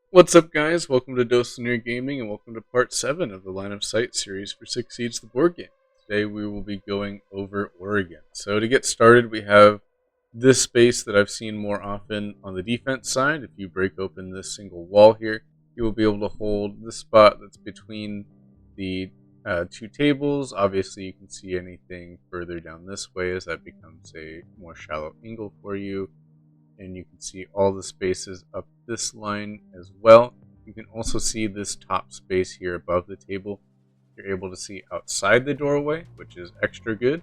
What's up, guys? Welcome to Dosenier Gaming, and welcome to part 7 of the Line of Sight series for Six Siege the board game. Today we will be going over Oregon. So to get started, we have this space that I've seen more often on the defense side. If you break open this single wall here, you will be able to hold the spot that's between the two tables. Obviously, you can see anything further down this way as that becomes a more shallow angle for you, and you can see all the spaces up this line as well. You can also see this top space here above the table. You're able to see outside the doorway, which is extra good.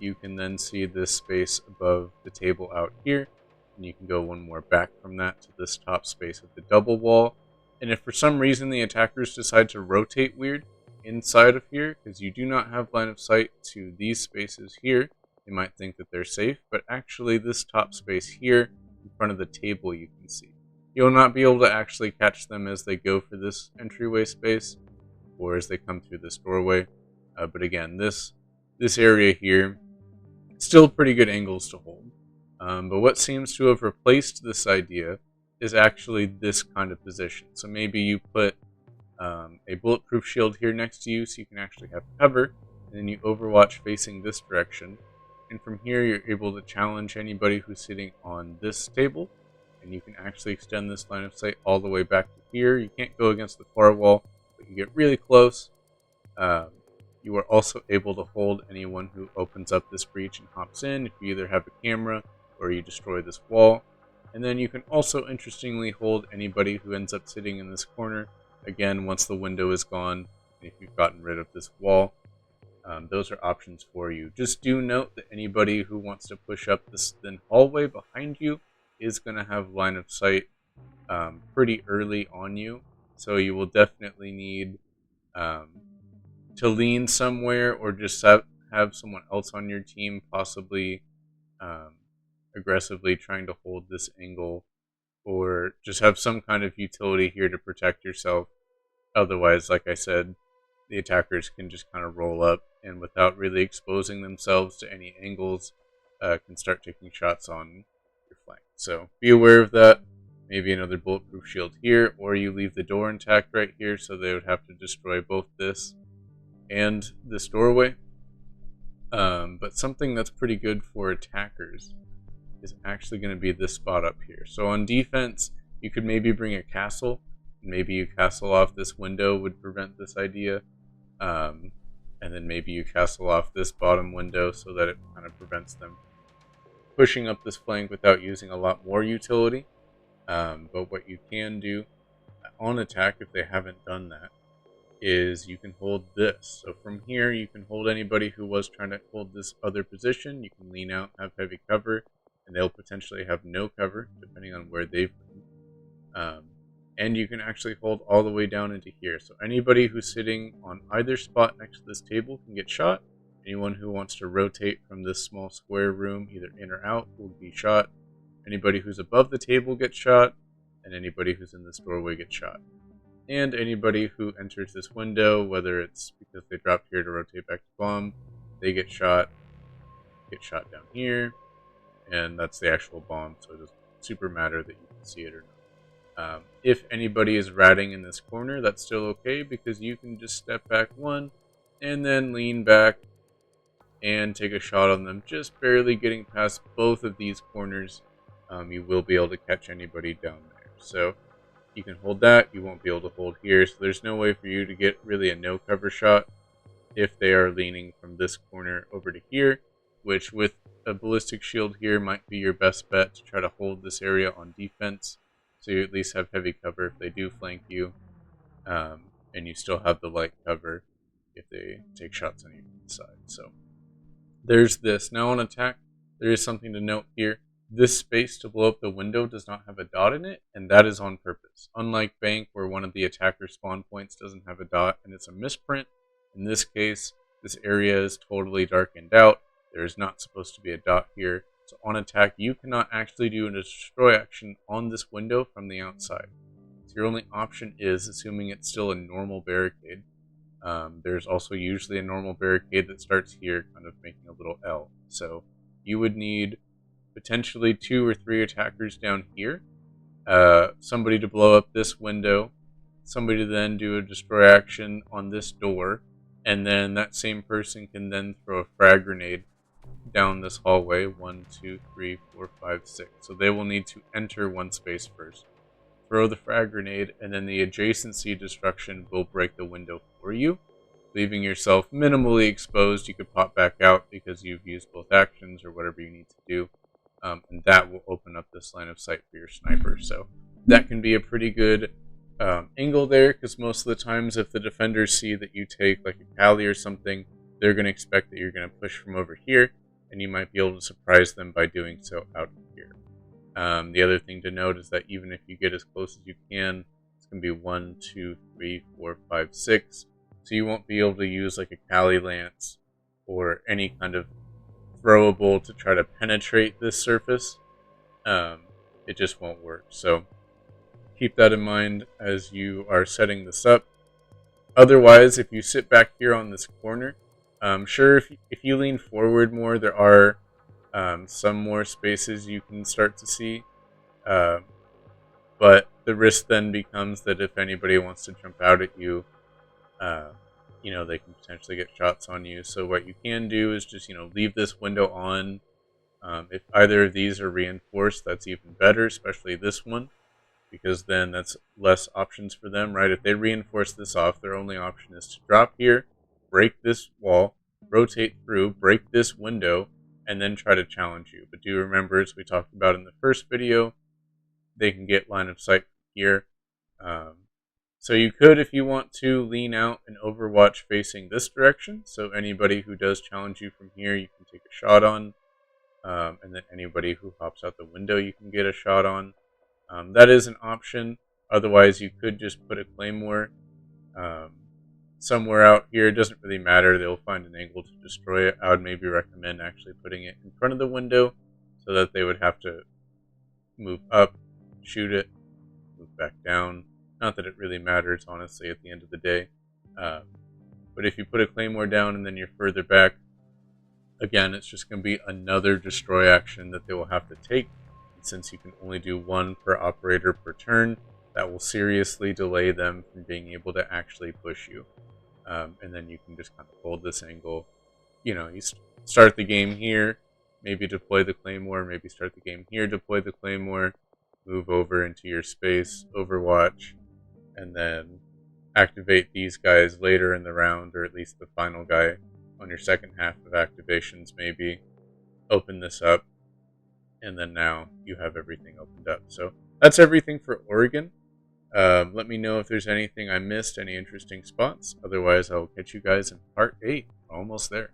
You can then see this space above the table out here, and you can go one more back from that to this top space of the double wall. And if for some reason the attackers decide to rotate weird inside of here, because you do not have line of sight to these spaces here, you might think that they're safe, but actually this top space here in front of the table you can see. You'll not be able to actually catch them as they go for this entryway space or as they come through this doorway. But again, this area here, still pretty good angles to hold. But what seems to have replaced this idea is actually this kind of position. So maybe you put a bulletproof shield here next to you so you can actually have cover, and then you overwatch facing this direction. And from here, you're able to challenge anybody who's sitting on this table, and you can actually extend this line of sight all the way back to here. You can't go against the far wall, but you get really close. Um, you are also able to hold anyone who opens up this breach and hops in if you either have a camera or you destroy this wall. And then you can also interestingly hold anybody who ends up sitting in this corner, again, once the window is gone, if you've gotten rid of this wall. Those are options for you. Just do note that anybody who wants to push up this thin hallway behind you is going to have line of sight pretty early on you. So you will definitely need to lean somewhere or just have someone else on your team possibly um, aggressively trying to hold this angle, or just have some kind of utility here to protect yourself. Otherwise, like I said, the attackers can just kind of roll up and without really exposing themselves to any angles, can start taking shots on your flank. So be aware of that. Maybe another bulletproof shield here, or you leave the door intact right here so they would have to destroy both this and this doorway. But something that's pretty good for attackers is actually going to be this spot up here. So on defense, you could maybe bring a castle. Maybe you castle off this window would prevent this idea. And then maybe you castle off this bottom window so that it kind of prevents them pushing up this flank without using a lot more utility. But what you can do on attack, if they haven't done that, is you can hold this. So from here, you can hold anybody who was trying to hold this other position. You can lean out, have heavy cover, and they'll potentially have no cover, depending on where they've been. And you can actually hold all the way down into here. So anybody who's sitting on either spot next to this table can get shot. Anyone who wants to rotate from this small square room, either in or out, will be shot. Anybody who's above the table gets shot, and anybody who's in this doorway gets shot. And anybody who enters this window, whether it's because they dropped here to rotate back to bomb, they get shot down here, and that's the actual bomb, so it doesn't super matter that you can see it or not. If anybody is ratting in this corner, that's still okay because you can just step back one and then lean back and take a shot on them, just barely getting past both of these corners. You will be able to catch anybody down there. So you can hold that, you won't be able to hold here, so there's no way for you to get really a no cover shot if they are leaning from this corner over to here, which with a ballistic shield here might be your best bet to try to hold this area on defense. So you at least have heavy cover if they do flank you, and you still have the light cover if they take shots on your side. So there's this. Now on attack, there is something to note here. This space to blow up the window does not have a dot in it, and that is on purpose. Unlike Bank, where one of the attacker spawn points doesn't have a dot and it's a misprint, in this case, this area is totally darkened out. There is not supposed to be a dot here. So on attack, you cannot actually do a destroy action on this window from the outside. So your only option is, assuming it's still a normal barricade, there's also usually a normal barricade that starts here, kind of making a little L. So you would need potentially 2 or 3 attackers down here, somebody to blow up this window, somebody to then do a destroy action on this door, and then that same person can then throw a frag grenade down this hallway. 1, 2, 3, 4, 5, 6. So they will need to enter one space first, throw the frag grenade, and then the adjacency destruction will break the window for you, leaving yourself minimally exposed. You could pop back out because you've used both actions or whatever you need to do, and that will open up this line of sight for your sniper. So that can be a pretty good angle there, because most of the times if the defenders see that you take like a Kali or something, they're going to expect that you're going to push from over here, and you might be able to surprise them by doing so out here. The other thing to note is that even if you get as close as you can, it's going to be 1, 2, 3, 4, 5, 6. So you won't be able to use like a Kali Lance or any kind of throwable to try to penetrate this surface. It just won't work. So keep that in mind as you are setting this up. Otherwise, if you sit back here on this corner, sure, if you lean forward more, there are some more spaces you can start to see. But the risk then becomes that if anybody wants to jump out at you, they can potentially get shots on you. So what you can do is just, leave this window on. If either of these are reinforced, that's even better, especially this one, because then that's less options for them, right? If they reinforce this off, their only option is to drop here, break this wall, rotate through, break this window, and then try to challenge you. But do remember, as we talked about in the first video, they can get line of sight here. So you could, if you want to, lean out and overwatch facing this direction. So anybody who does challenge you from here, you can take a shot on. And then anybody who hops out the window, you can get a shot on. That is an option. Otherwise, you could just put a claymore somewhere out here. It doesn't really matter. They'll find an angle to destroy it. I would maybe recommend actually putting it in front of the window so that they would have to move up, shoot it, move back down. Not that it really matters, honestly, at the end of the day. But if you put a claymore down and then you're further back, again, it's just going to be another destroy action that they will have to take. And since you can only do one per operator per turn, that will seriously delay them from being able to actually push you. And then you can just kind of hold this angle. You start the game here, maybe deploy the claymore, maybe start the game here, deploy the claymore, move over into your space, overwatch, and then activate these guys later in the round, or at least the final guy on your second half of activations, maybe open this up, and then now you have everything opened up. So that's everything for Oregon. Let me know if there's anything I missed, any interesting spots. Otherwise, I will catch you guys in part 8. Almost there.